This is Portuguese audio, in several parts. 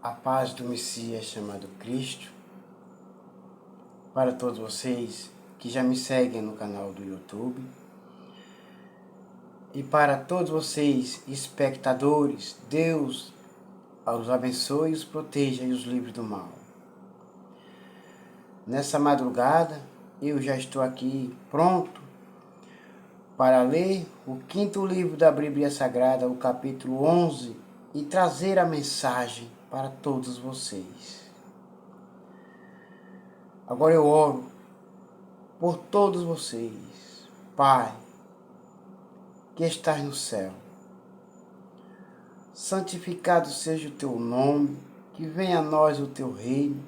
A paz do Messias chamado Cristo, para todos vocês que já me seguem no canal do YouTube e para todos vocês espectadores, Deus os abençoe, os proteja e os livre do mal. Nessa madrugada eu já estou aqui pronto para ler o 5º livro da Bíblia Sagrada, o capítulo 11, e trazer a mensagem para todos vocês. Agora eu oro por todos vocês. Pai, que estás no céu, santificado seja o teu nome, que venha a nós o teu reino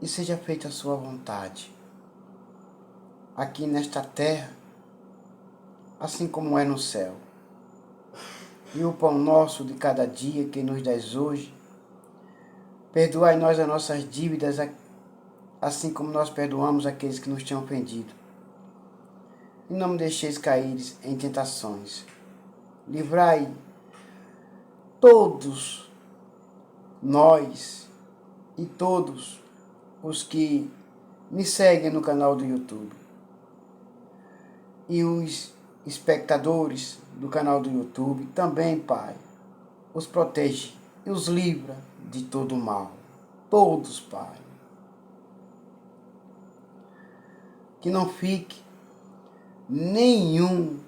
e seja feita a sua vontade, aqui nesta terra, assim como é no céu. E o pão nosso de cada dia que nos dás hoje, perdoai nós as nossas dívidas, assim como nós perdoamos aqueles que nos têm ofendido. E não me deixeis cair em tentações. Livrai todos nós e todos os que me seguem no canal do YouTube e os espectadores do canal do YouTube também, Pai, os protege e os livra de todo o mal. Todos, Pai. Que não fique nenhum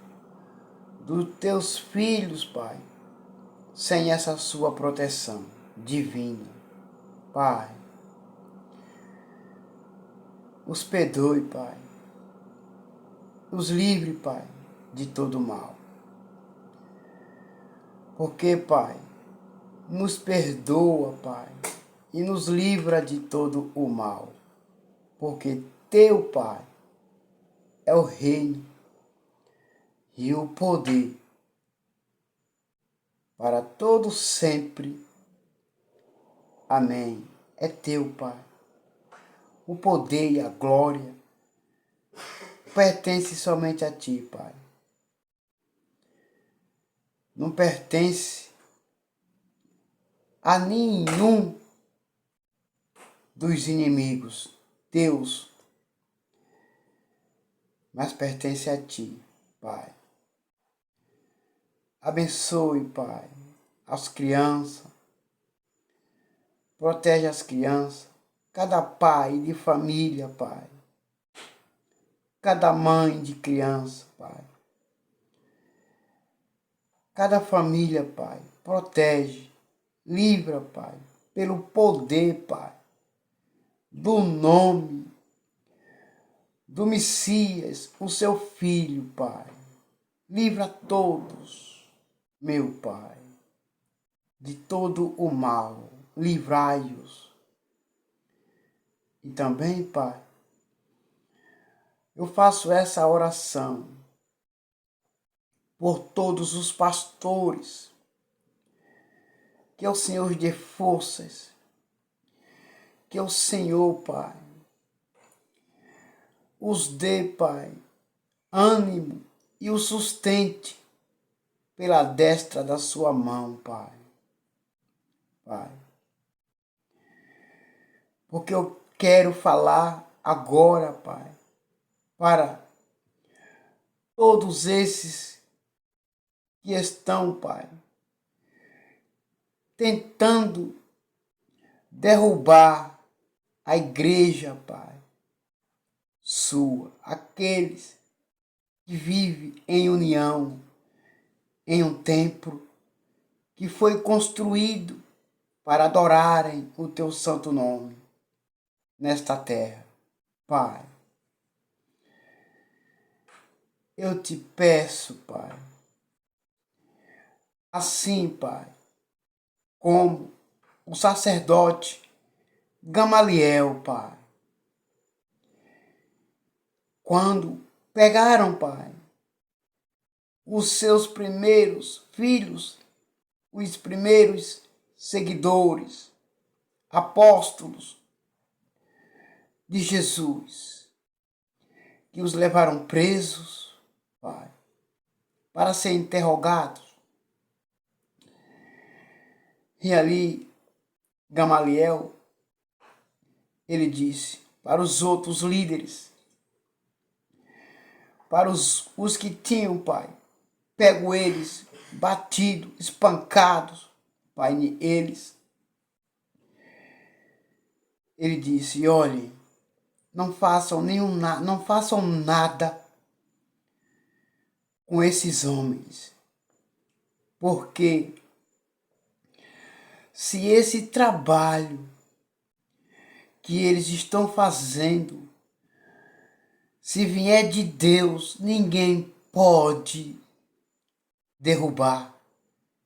dos teus filhos, Pai, sem essa sua proteção divina. Pai, os perdoe, Pai. Os livre, Pai, de todo mal. Porque, Pai, nos perdoa, Pai, e nos livra de todo o mal. Porque teu, Pai, é o reino e o poder para todo sempre. Amém. É teu, Pai. O poder e a glória pertence somente a ti, Pai. Não pertence a nenhum dos inimigos teus, mas pertence a ti, Pai. Abençoe, Pai, as crianças, protege as crianças, cada pai de família, Pai, cada mãe de criança, Pai, cada família, Pai, protege, livra, Pai, pelo poder, Pai, do nome do Messias, o seu Filho, Pai. Livra todos, meu Pai, de todo o mal. Livrai-os. E também, Pai, eu faço essa oração por todos os pastores, que o Senhor dê forças, que o Senhor, Pai, os dê, Pai, ânimo e o sustente pela destra da sua mão, Pai. Pai, porque eu quero falar agora, Pai, para todos esses que estão, Pai, tentando derrubar a igreja, Pai, sua, aqueles que vivem em união, em um templo que foi construído para adorarem o teu santo nome nesta terra. Pai, eu te peço, Pai, assim, Pai, como o sacerdote Gamaliel, Pai, quando pegaram, Pai, os seus primeiros filhos, os primeiros seguidores, apóstolos de Jesus, que os levaram presos, Pai, para serem interrogados. E ali Gamaliel, ele disse para os outros líderes, para os que tinham, Pai, pego eles, batido, espancados, Pai, eles. Ele disse, olhem, não façam nada com esses homens, porque se esse trabalho que eles estão fazendo, se vier de Deus, ninguém pode derrubar,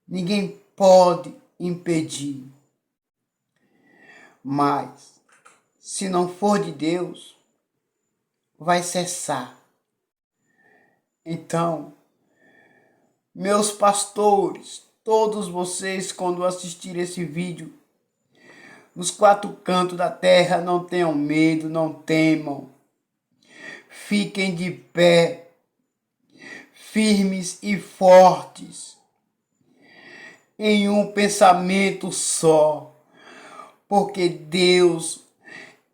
ninguém pode impedir. Mas, se não for de Deus, vai cessar. Então, meus pastores, todos vocês, quando assistirem esse vídeo, nos 4 cantos da terra, não tenham medo, não temam. Fiquem de pé, firmes e fortes, em um pensamento só, porque Deus,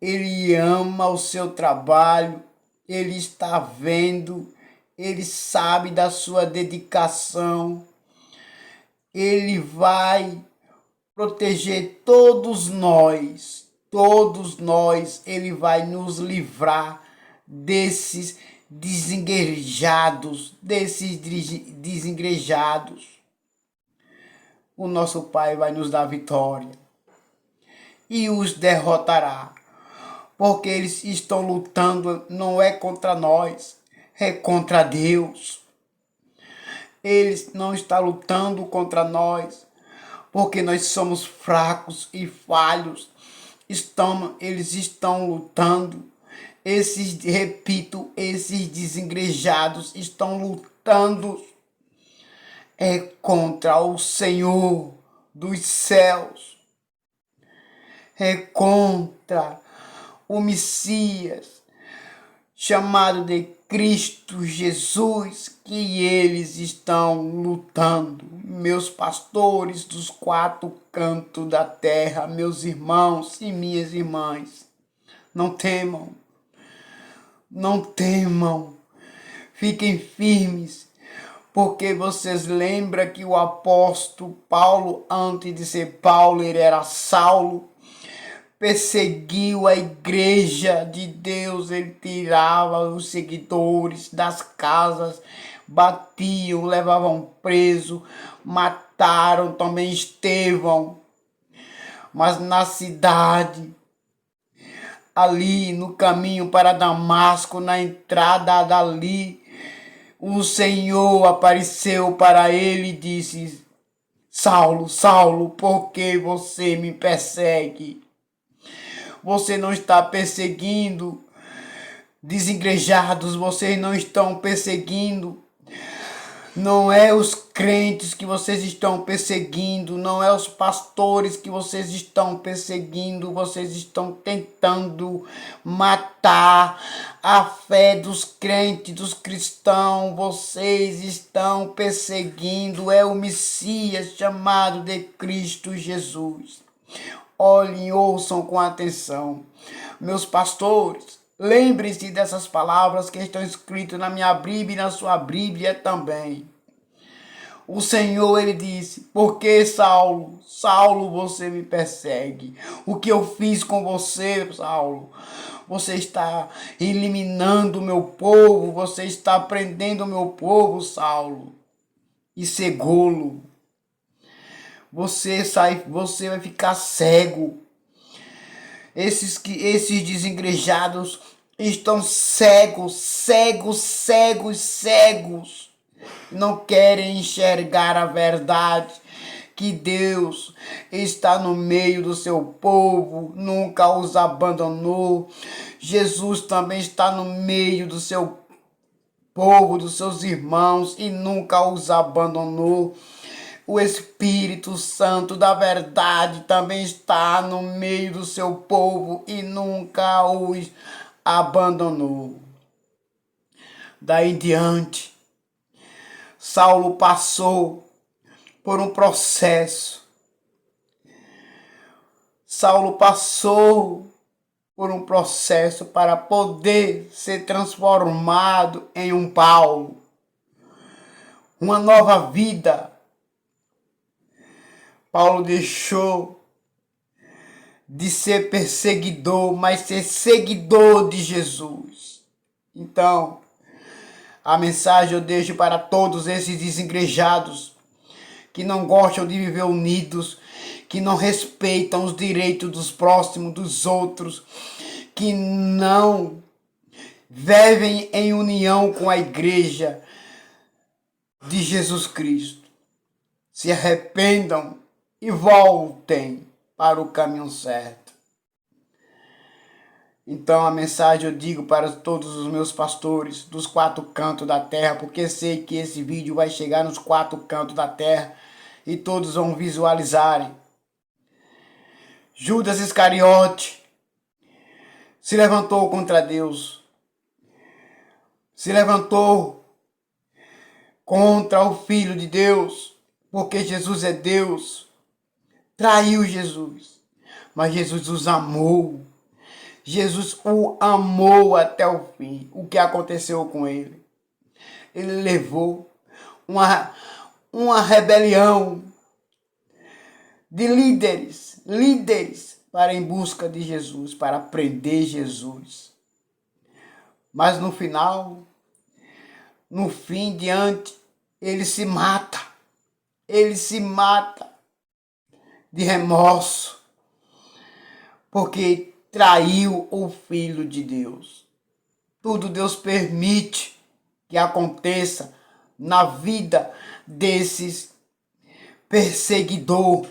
Ele ama o seu trabalho, Ele está vendo, Ele sabe da sua dedicação, Ele vai proteger todos nós, Ele vai nos livrar desses desengrejados, O nosso Pai vai nos dar vitória e os derrotará, porque eles estão lutando, não é contra nós, é contra Deus. Eles não estão lutando contra nós, porque nós somos fracos e falhos. Eles estão lutando. Esses desengrejados estão lutando contra o Senhor dos céus. É contra o Messias, chamado de Cristo Jesus, que eles estão lutando. Meus pastores dos 4 cantos da terra, meus irmãos e minhas irmãs, não temam, não temam, fiquem firmes, porque vocês lembram que o apóstolo Paulo, antes de ser Paulo, ele era Saulo, perseguiu a igreja de Deus, ele tirava os seguidores das casas, batiam, levavam preso, mataram também Estevão. Mas na cidade, ali no caminho para Damasco, na entrada dali, o Senhor apareceu para ele e disse, Saulo, Saulo, por que você me persegue? Você não está perseguindo desengrejados, vocês não estão perseguindo. Não é os crentes que vocês estão perseguindo, não é os pastores que vocês estão perseguindo, vocês estão tentando matar a fé dos crentes, dos cristãos, vocês estão perseguindo, é o Messias chamado de Cristo Jesus. Olhem e ouçam com atenção. Meus pastores, lembrem-se dessas palavras que estão escritas na minha Bíblia e na sua Bíblia também. O Senhor, ele disse, por que Saulo, Saulo, você me persegue? O que eu fiz com você, Saulo? Você está eliminando o meu povo, você está prendendo o meu povo, Saulo. E cegou-lo. Você vai ficar cego. Esses desengrejados estão cegos. Não querem enxergar a verdade, que Deus está no meio do seu povo, nunca os abandonou. Jesus também está no meio do seu povo, dos seus irmãos, e nunca os abandonou. O Espírito Santo da verdade também está no meio do seu povo e nunca os abandonou. Daí em diante, Saulo passou por um processo. Saulo passou por um processo para poder ser transformado em um Paulo. Uma nova vida. Paulo deixou de ser perseguidor, mas ser seguidor de Jesus. Então, a mensagem eu deixo para todos esses desigrejados que não gostam de viver unidos, que não respeitam os direitos dos próximos, dos outros, que não vivem em união com a igreja de Jesus Cristo. Se arrependam e voltem para o caminho certo. Então a mensagem eu digo para todos os meus pastores dos 4 cantos da terra, porque sei que esse vídeo vai chegar nos 4 cantos da terra e todos vão visualizarem. Judas Iscariote se levantou contra Deus, se levantou contra o Filho de Deus, porque Jesus é Deus, traiu Jesus, mas Jesus os amou. Jesus o amou até o fim. O que aconteceu com ele? Ele levou uma rebelião de líderes para em busca de Jesus, para prender Jesus. Mas no final, no fim diante, ele se mata de remorso, porque traiu o Filho de Deus. Tudo Deus permite que aconteça na vida desses perseguidor.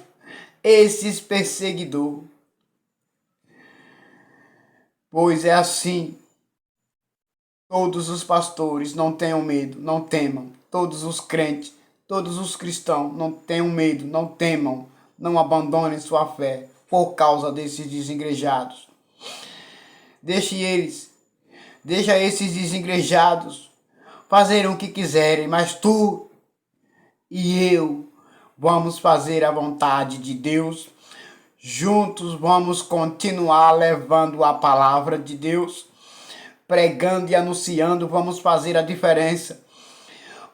Pois é assim. Todos os pastores não tenham medo, não temam. Todos os crentes, todos os cristãos não tenham medo, não temam. Não abandonem sua fé por causa desses desigrejados. Deixa esses desigrejados fazerem o que quiserem, mas tu e eu vamos fazer a vontade de Deus. Juntos vamos continuar levando a palavra de Deus, pregando e anunciando, vamos fazer a diferença.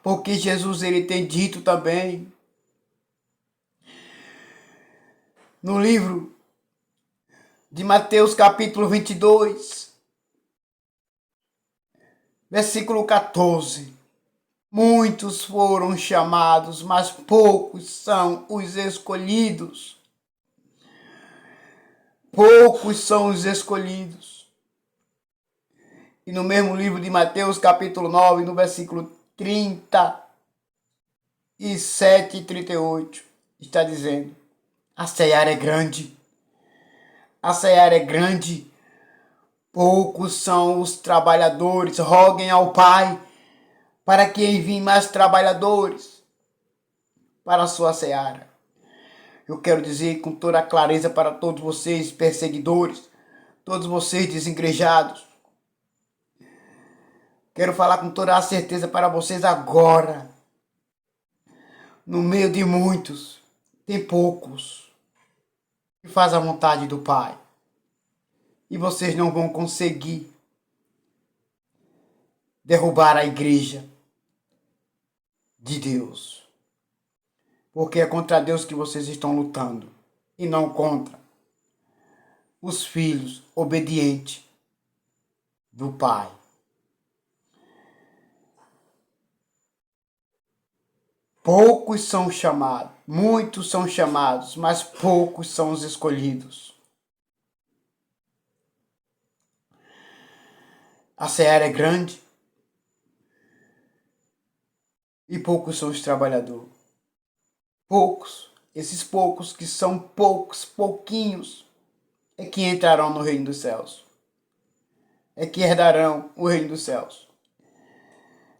Porque Jesus ele tem dito também no livro de Mateus capítulo 22, versículo 14. Muitos foram chamados, mas poucos são os escolhidos. Poucos são os escolhidos. E no mesmo livro de Mateus capítulo 9, no versículo 37 e 38, está dizendo: a seara é grande. A seara é grande. Poucos são os trabalhadores. Roguem ao Pai para que envie mais trabalhadores para a sua seara. Eu quero dizer com toda a clareza para todos vocês perseguidores, todos vocês desigrejados. Quero falar com toda a certeza para vocês agora. No meio de muitos, tem poucos que fazem a vontade do Pai. E vocês não vão conseguir derrubar a igreja de Deus. Porque é contra Deus que vocês estão lutando. E não contra os filhos obedientes do Pai. Poucos são chamados, muitos são chamados, mas poucos são os escolhidos. A seara é grande e poucos são os trabalhadores. Poucos, esses poucos que são pouquinhos, é que entrarão no reino dos céus. É que herdarão o reino dos céus.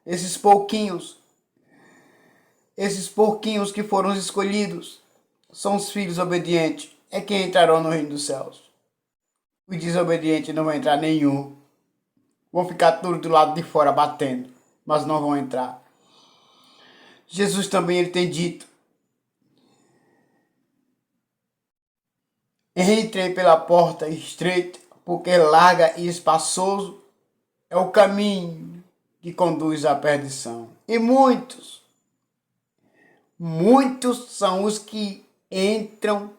Esses pouquinhos que foram escolhidos são os filhos obedientes, é que entrarão no reino dos céus. Os desobedientes não vão entrar nenhum. Vão ficar todos do lado de fora batendo, mas não vão entrar. Jesus também ele tem dito: Entrem pela porta estreita, porque larga e espaçoso é o caminho que conduz à perdição. E muitos são os que entram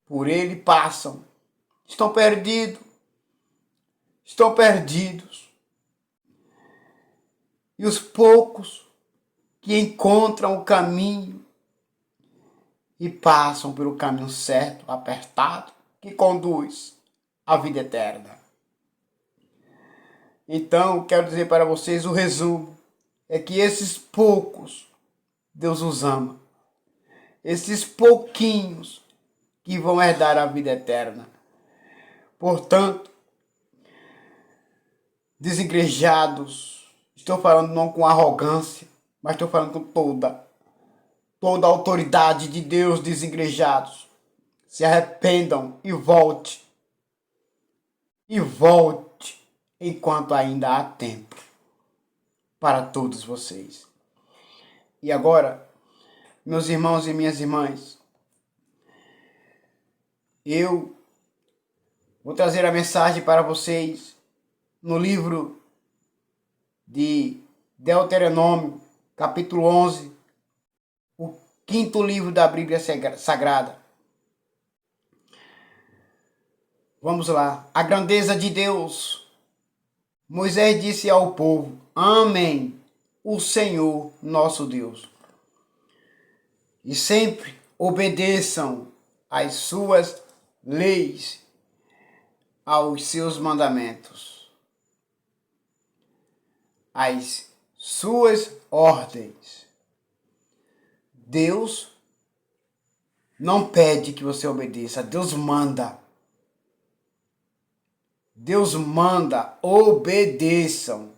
por ele, passam. Estão perdidos. E os poucos que encontram o caminho e passam pelo caminho certo, apertado, que conduz à vida eterna. Então, quero dizer para vocês, o resumo é que esses poucos, Deus os ama. Esses pouquinhos que vão herdar a vida eterna. Portanto, desigrejados, estou falando não com arrogância, mas estou falando com toda a autoridade de Deus, desigrejados. Se arrependam e volte. E volte enquanto ainda há tempo para todos vocês. E agora, meus irmãos e minhas irmãs, eu vou trazer a mensagem para vocês no livro de Deuteronômio, capítulo 11, o quinto livro da Bíblia Sagrada. Vamos lá. A grandeza de Deus. Moisés disse ao povo: amem o Senhor nosso Deus. E sempre obedeçam às suas leis, aos seus mandamentos, às suas ordens. Deus não pede que você obedeça, Deus manda. Deus manda, obedeçam.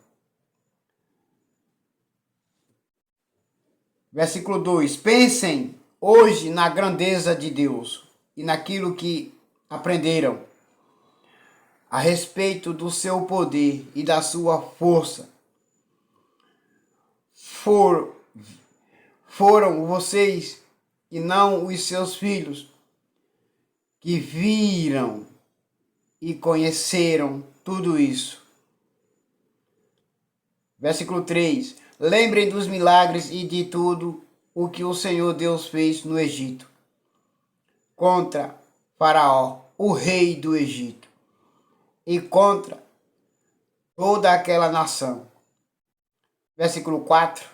Versículo 2. Pensem hoje na grandeza de Deus e naquilo que aprenderam a respeito do seu poder e da sua força. Foram vocês e não os seus filhos que viram e conheceram tudo isso. Versículo 3. Lembrem dos milagres e de tudo o que o Senhor Deus fez no Egito, contra Faraó, o rei do Egito, e contra toda aquela nação. Versículo 4.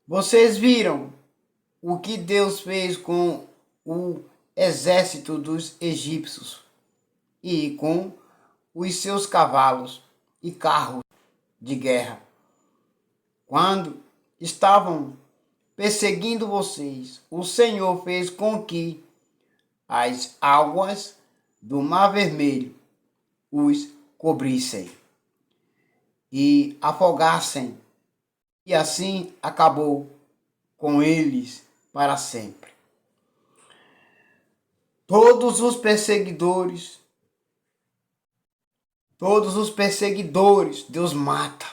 Vocês viram o que Deus fez com o exército dos egípcios e com os seus cavalos e carros de guerra, quando estavam perseguindo vocês. O Senhor fez com que as águas do Mar Vermelho os cobrissem e afogassem, e assim acabou com eles para sempre. Todos os perseguidores, Deus mata.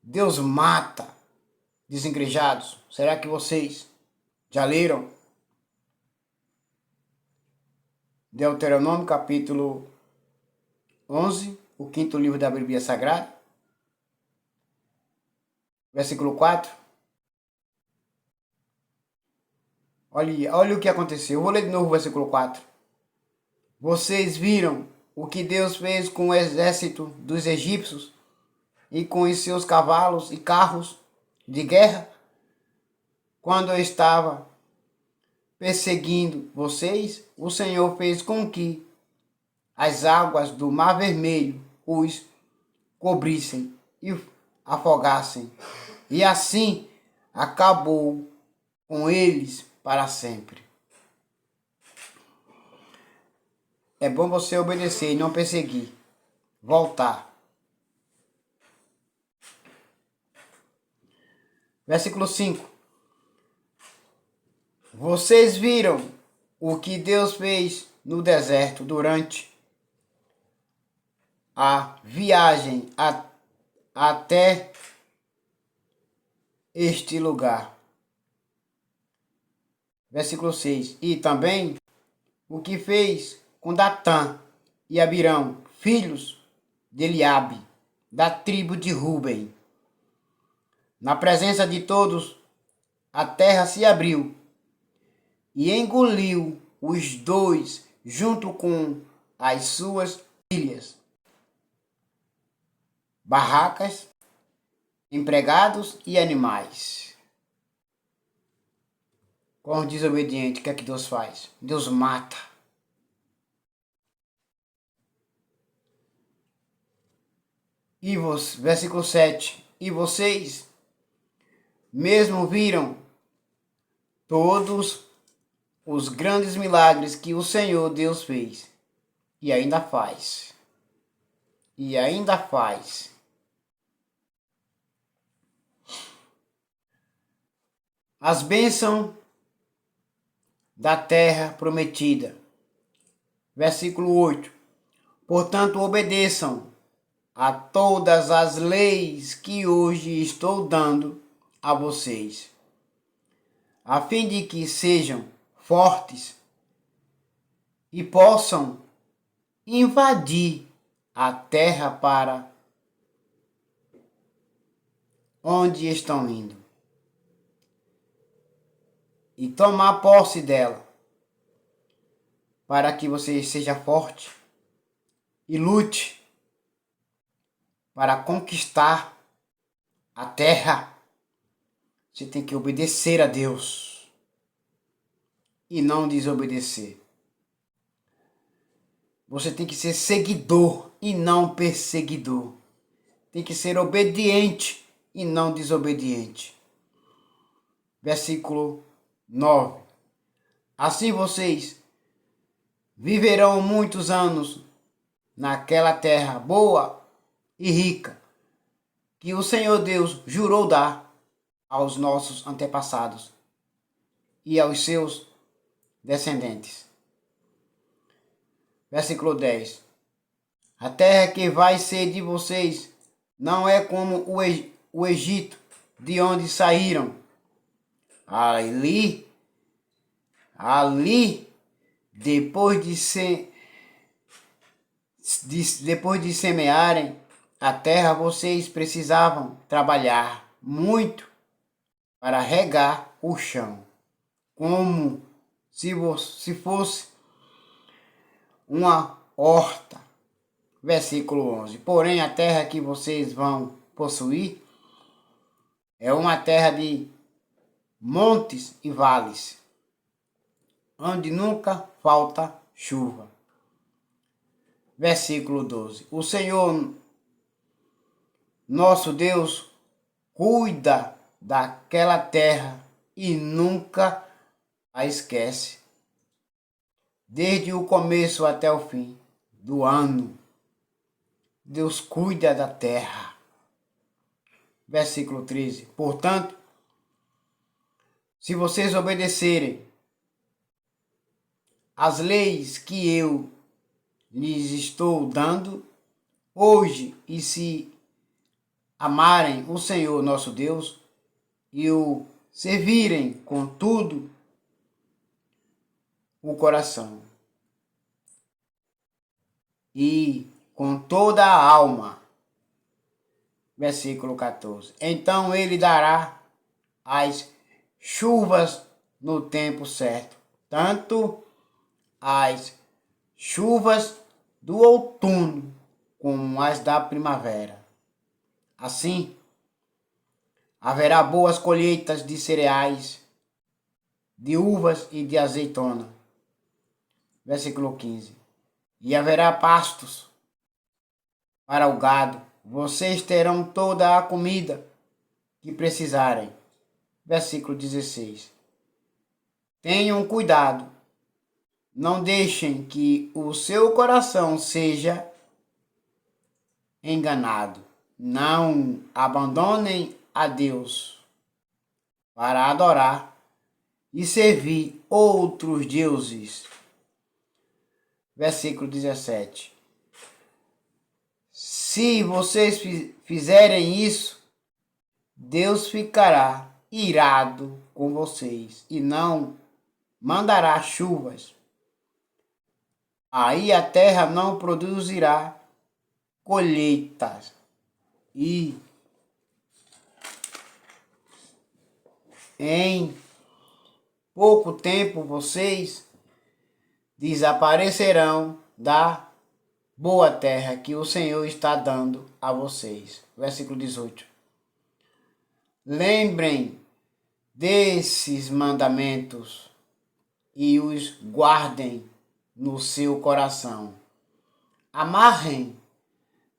Deus mata. Desigrejados, será que vocês já leram Deuteronômio capítulo 11, o quinto livro da Bíblia Sagrada? Versículo 4. Olha o que aconteceu. Eu vou ler de novo o versículo 4. Vocês viram o que Deus fez com o exército dos egípcios e com os seus cavalos e carros de guerra, quando eu estava perseguindo vocês. O Senhor fez com que as águas do Mar Vermelho os cobrissem e afogassem, e assim acabou com eles para sempre. É bom você obedecer e não perseguir. Voltar. Versículo 5. Vocês viram o que Deus fez no deserto durante a viagem até este lugar. Versículo 6. E também o que fez com Datã e Abirão, filhos de Eliabe, da tribo de Ruben. Na presença de todos, a terra se abriu e engoliu os dois junto com as suas filhas, barracas, empregados e animais. Com os desobedientes, o que é que Deus faz? Deus mata. Versículo 7. E vocês mesmo viram todos os grandes milagres que o Senhor Deus fez. E ainda faz. E ainda faz. As bênçãos da terra prometida. Versículo 8. Portanto, obedeçam a todas as leis que hoje estou dando a vocês, a fim de que sejam fortes e possam invadir a terra para onde estão indo e tomar posse dela, para que você seja forte e lute para conquistar a terra. Você tem que obedecer a Deus e não desobedecer. Você tem que ser seguidor e não perseguidor. Tem que ser obediente e não desobediente. Versículo 9. Assim vocês viverão muitos anos naquela terra boa e rica que o Senhor Deus jurou dar aos nossos antepassados e aos seus descendentes. Versículo 10. A terra que vai ser de vocês não é como o Egito, de onde saíram. Ali, depois de semearem a terra, vocês precisavam trabalhar muito para regar o chão, como se fosse uma horta. Versículo 11. Porém, a terra que vocês vão possuir é uma terra de montes e vales, onde nunca falta chuva. Versículo 12. O Senhor, nosso Deus, cuida daquela terra e nunca a esquece, desde o começo até o fim do ano. Deus cuida da terra. Versículo 13. Portanto, se vocês obedecerem às leis que eu lhes estou dando hoje e se amarem o Senhor nosso Deus e o servirem com tudo o coração e com toda a alma. Versículo 14. Então ele dará as chuvas no tempo certo, tanto as chuvas do outono como as da primavera. Assim, haverá boas colheitas de cereais, de uvas e de azeitona. Versículo 15. E haverá pastos para o gado. Vocês terão toda a comida que precisarem. Versículo 16. Tenham cuidado. Não deixem que o seu coração seja enganado. Não abandonem a Deus para adorar e servir outros deuses. Versículo 17. Se vocês fizerem isso, Deus ficará irado com vocês e não mandará chuvas. Aí a terra não produzirá colheitas e em pouco tempo vocês desaparecerão da boa terra que o Senhor está dando a vocês. Versículo 18. Lembrem desses mandamentos e os guardem no seu coração. Amarrem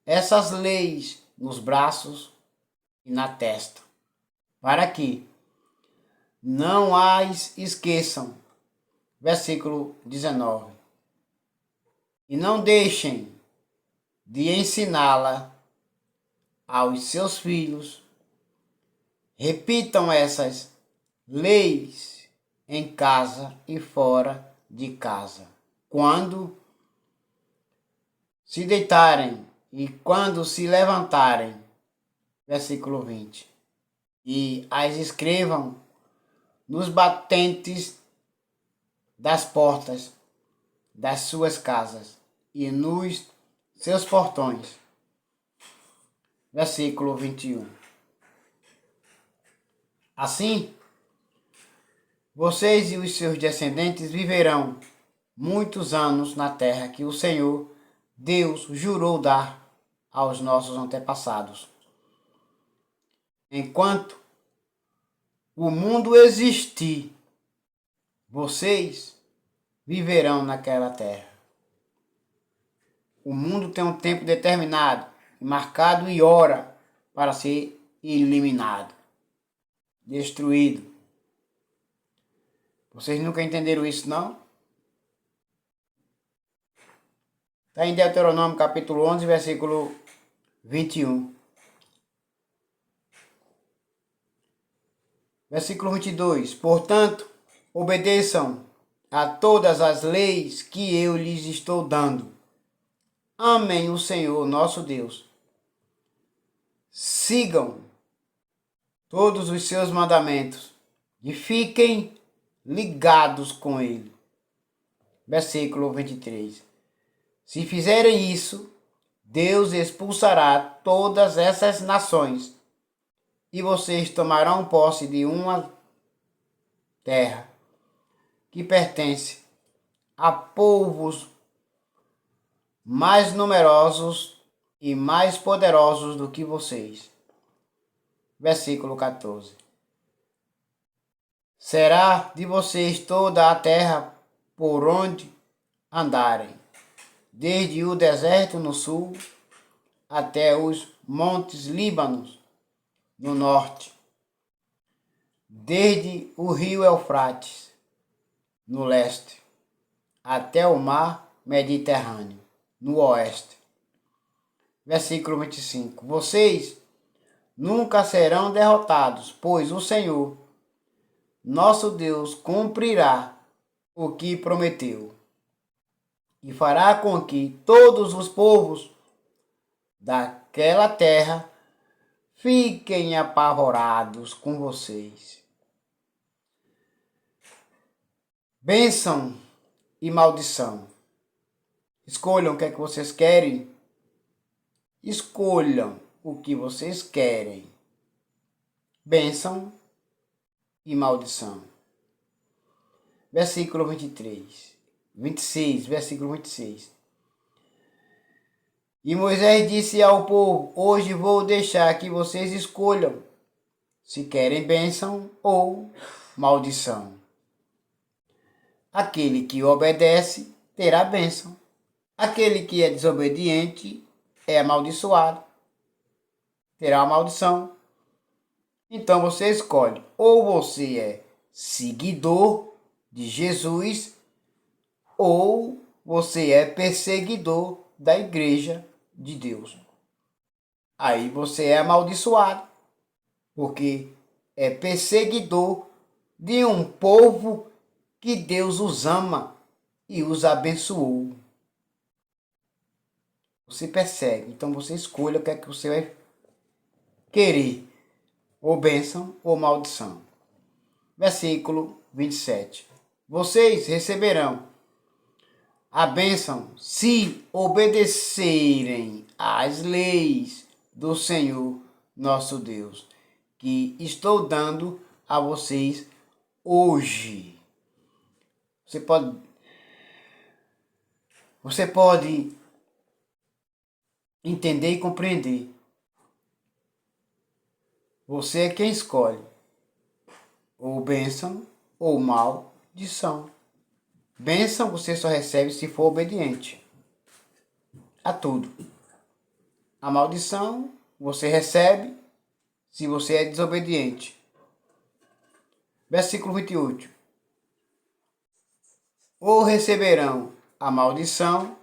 essas leis nos braços e na testa, para que não as esqueçam. Versículo 19. E não deixem de ensiná-la aos seus filhos. Repitam essas leis em casa e fora de casa, quando se deitarem e quando se levantarem. Versículo 20. E as escrevam nos batentes das portas das suas casas e nos seus portões. Versículo 21. Assim, vocês e os seus descendentes viverão muitos anos na terra que o Senhor Deus jurou dar aos nossos antepassados. Enquanto o mundo existir, vocês viverão naquela terra. O mundo tem um tempo determinado, marcado e hora para ser eliminado, destruído. Vocês nunca entenderam isso, não? Está em Deuteronômio capítulo 11, versículo 21. Versículo 22. Portanto, obedeçam a todas as leis que eu lhes estou dando. Amem o Senhor nosso Deus. Sigam todos os seus mandamentos e fiquem ligados com ele. Versículo 23. Se fizerem isso, Deus expulsará todas essas nações e vocês tomarão posse de uma terra que pertence a povos mais numerosos e mais poderosos do que vocês. Versículo 14. Será de vocês toda a terra por onde andarem, desde o deserto no sul até os montes Líbanos no norte, desde o rio Eufrates no leste até o mar Mediterrâneo no oeste. Versículo 25. Vocês nunca serão derrotados, pois o Senhor, nosso Deus, cumprirá o que prometeu e fará com que todos os povos daquela terra fiquem apavorados com vocês. Bênção e maldição. Escolham o que é que vocês querem. Escolham o que vocês querem. Bênção e maldição. Versículo 26, versículo 26. E Moisés disse ao povo: hoje vou deixar que vocês escolham se querem bênção ou maldição. Aquele que obedece terá bênção. Aquele que é desobediente é amaldiçoado, terá uma maldição. Então você escolhe, ou você é seguidor de Jesus, ou você é perseguidor da igreja de Deus. Aí você é amaldiçoado, porque é perseguidor de um povo que Deus os ama e os abençoou. Você persegue, então você escolha o que é que você vai querer, ou bênção ou maldição. Versículo 27. vocês receberão a bênção se obedecerem às leis do Senhor nosso Deus, que estou dando a vocês hoje. Você pode entender e compreender. Você é quem escolhe ou bênção ou maldição. Bênção você só recebe se for obediente a tudo. A maldição você recebe se você é desobediente. Versículo 28. Ou receberão a maldição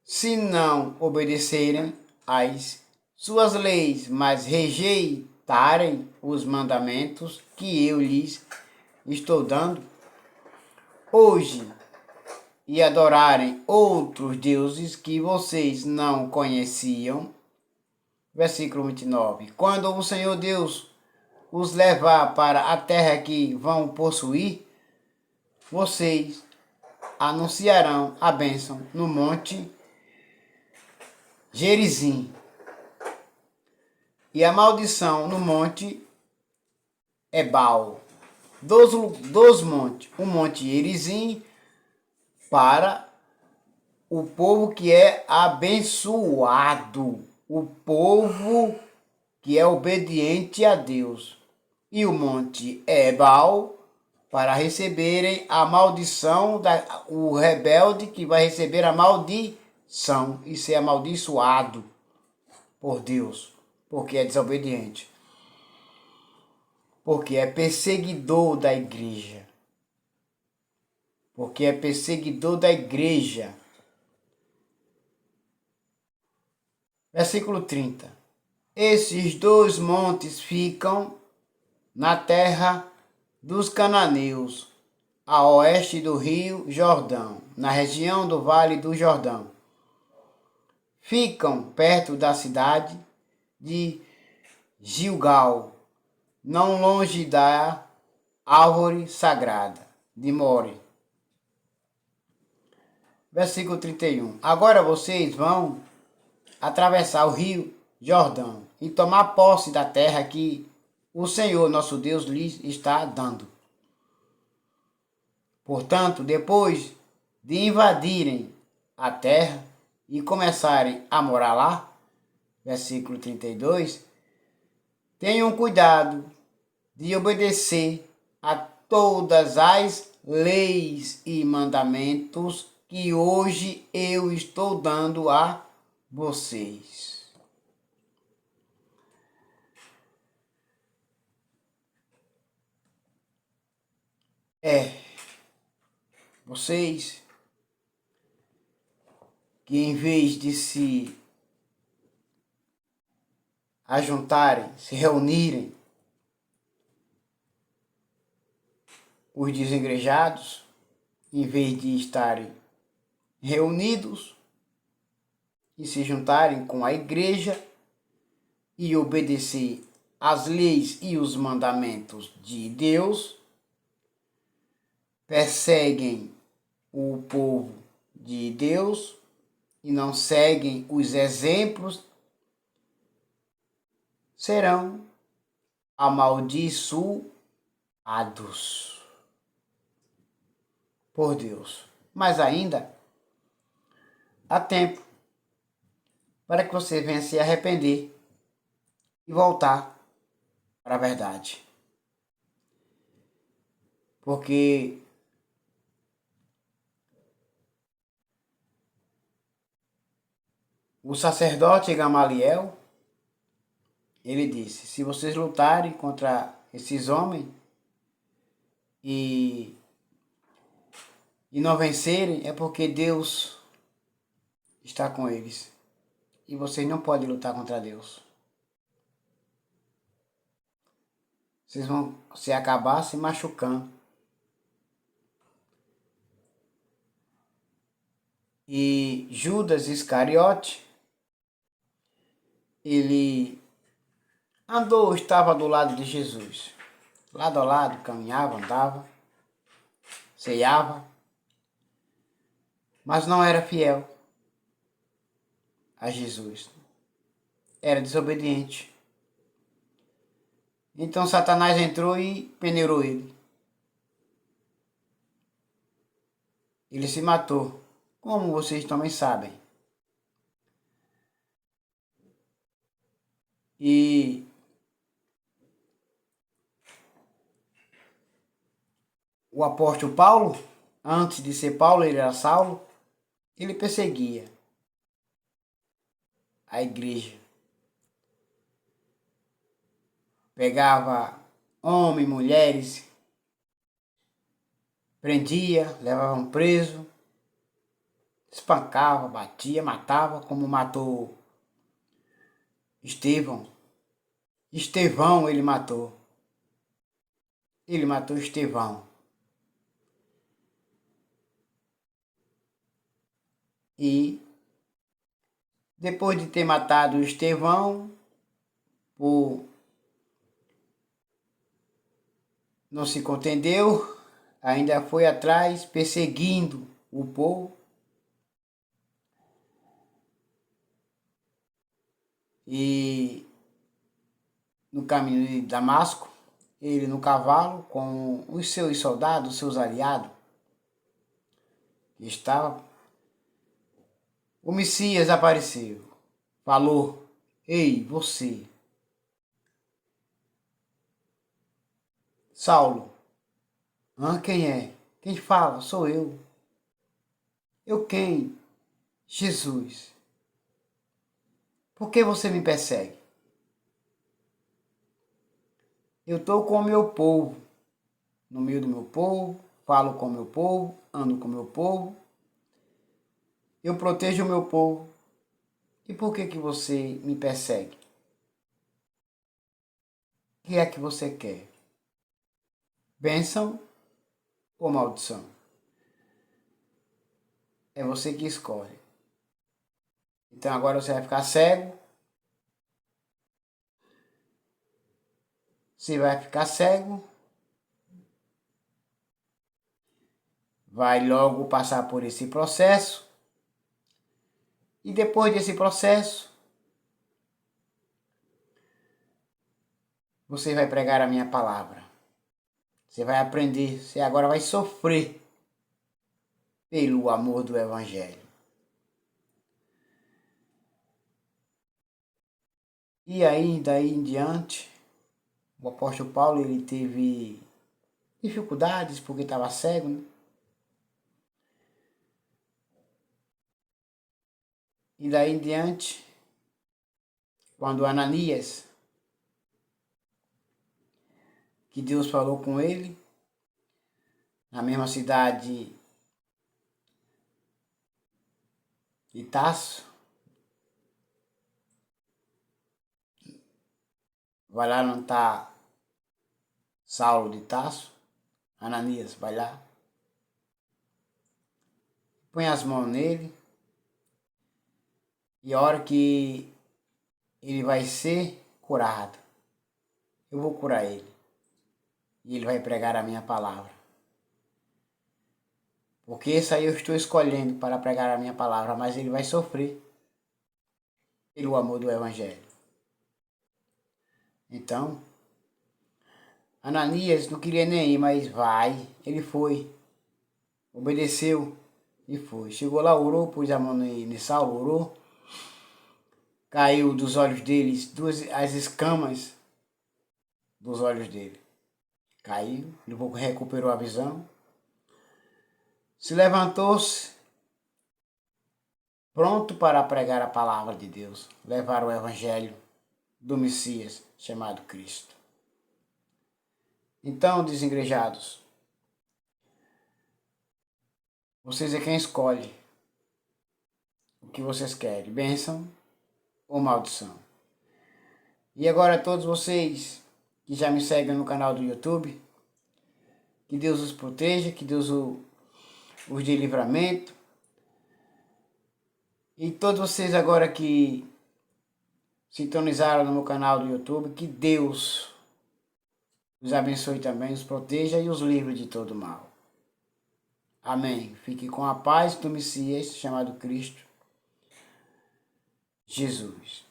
se não obedecerem às suas leis, mas rejeitarem os mandamentos que eu lhes estou dando hoje e adorarem outros deuses que vocês não conheciam. Versículo 29. Quando o Senhor Deus os levar para a terra que vão possuir, vocês anunciarão a bênção no monte Gerizim e a maldição no monte Ebal. Dos montes, o monte Gerizim para o povo que é abençoado, o povo que é obediente a Deus, e o monte Ebal para receberem a maldição, o rebelde que vai receber a maldição e ser amaldiçoado por Deus, porque é desobediente, porque é perseguidor da igreja. Porque é perseguidor da igreja. Versículo 30. Esses dois montes ficam na terra dos cananeus, a oeste do rio Jordão, na região do vale do Jordão. Ficam perto da cidade de Gilgal, não longe da árvore sagrada de More. Versículo 31. Agora vocês vão atravessar o rio Jordão e tomar posse da terra que o Senhor nosso Deus lhes está dando. Portanto, depois de invadirem a terra e começarem a morar lá, versículo 32, tenham cuidado de obedecer a todas as leis e mandamentos que hoje eu estou dando a vocês. Vocês que em vez de se ajuntarem, se reunirem, os desigrejados, em vez de estarem reunidos e se juntarem com a igreja e obedecer às leis e os mandamentos de Deus, perseguem o povo de Deus e não seguem os exemplos, serão amaldiçoados por Deus. Mas ainda há tempo para que você venha se arrepender e voltar para a verdade. Porque o sacerdote Gamaliel, ele disse, se vocês lutarem contra esses homens e não vencerem, é porque Deus está com eles. E vocês não podem lutar contra Deus. Vocês vão se acabar se machucando. E Judas Iscariote, ele estava do lado de Jesus. Lado a lado, caminhava, andava. ceava, mas não era fiel a Jesus. Era desobediente. Então Satanás entrou e peneirou ele. Ele se matou, como vocês também sabem. E o apóstolo Paulo, antes de ser Paulo, ele era Saulo, ele perseguia a igreja. Pegava homens, mulheres, prendia, levavam preso, espancava, batia, matava, como matou Estevão. Estevão ele matou. Ele matou Estevão. E depois de ter matado Estevão, por não se contendeu, ainda foi atrás perseguindo o povo. E no caminho de Damasco, ele no cavalo com os seus soldados, os seus aliados, estava. O Messias apareceu, falou: "Ei, você, Saulo." Quem é? Quem fala? Sou eu. Eu quem? Jesus. Por que você me persegue? Eu estou com o meu povo, no meio do meu povo, falo com o meu povo, ando com o meu povo, eu protejo o meu povo. E por que você me persegue? O que é que você quer? Bênção ou maldição? É você que escolhe. Então agora você vai ficar cego. Você vai ficar cego. Vai logo passar por esse processo. E depois desse processo, você vai pregar a minha palavra. Você vai aprender. Você agora vai sofrer pelo amor do Evangelho. E aí, daí em diante, o apóstolo Paulo ele teve dificuldades porque estava cego, né? E daí em diante, quando Ananias, que Deus falou com ele, na mesma cidade de Tarso, vai lá, não está Saulo de Tarso, Ananias vai lá, põe as mãos nele, e a hora que ele vai ser curado, eu vou curar ele. E ele vai pregar a minha palavra. Porque esse aí eu estou escolhendo para pregar a minha palavra, mas ele vai sofrer pelo amor do Evangelho. Então, Ananias não queria nem ir, mas vai. Ele foi, obedeceu e foi. Chegou lá, orou, pôs a mão em Saulo, orou. Caiu dos olhos deles as escamas dos olhos dele. Caiu, depois recuperou a visão. Se levantou-se, pronto para pregar a palavra de Deus, levar o Evangelho do Messias chamado Cristo. Então, desengrejados, vocês é quem escolhe o que vocês querem, bênção ou maldição. E agora todos vocês que já me seguem no canal do YouTube, que Deus os proteja, que Deus os dê livramento. E todos vocês agora que sintonizaram no meu canal do YouTube, que Deus os abençoe também, os proteja e os livre de todo mal. Amém. Fique com a paz do Messias chamado Cristo Jesus.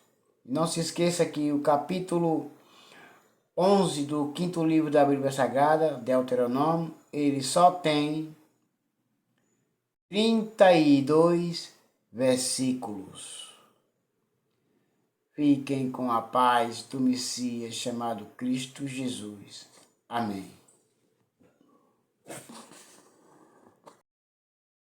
Não se esqueça que o capítulo 11 do 5º livro da Bíblia Sagrada, Deuteronômio, ele só tem 32 versículos. Fiquem com a paz do Messias chamado Cristo Jesus. Amém.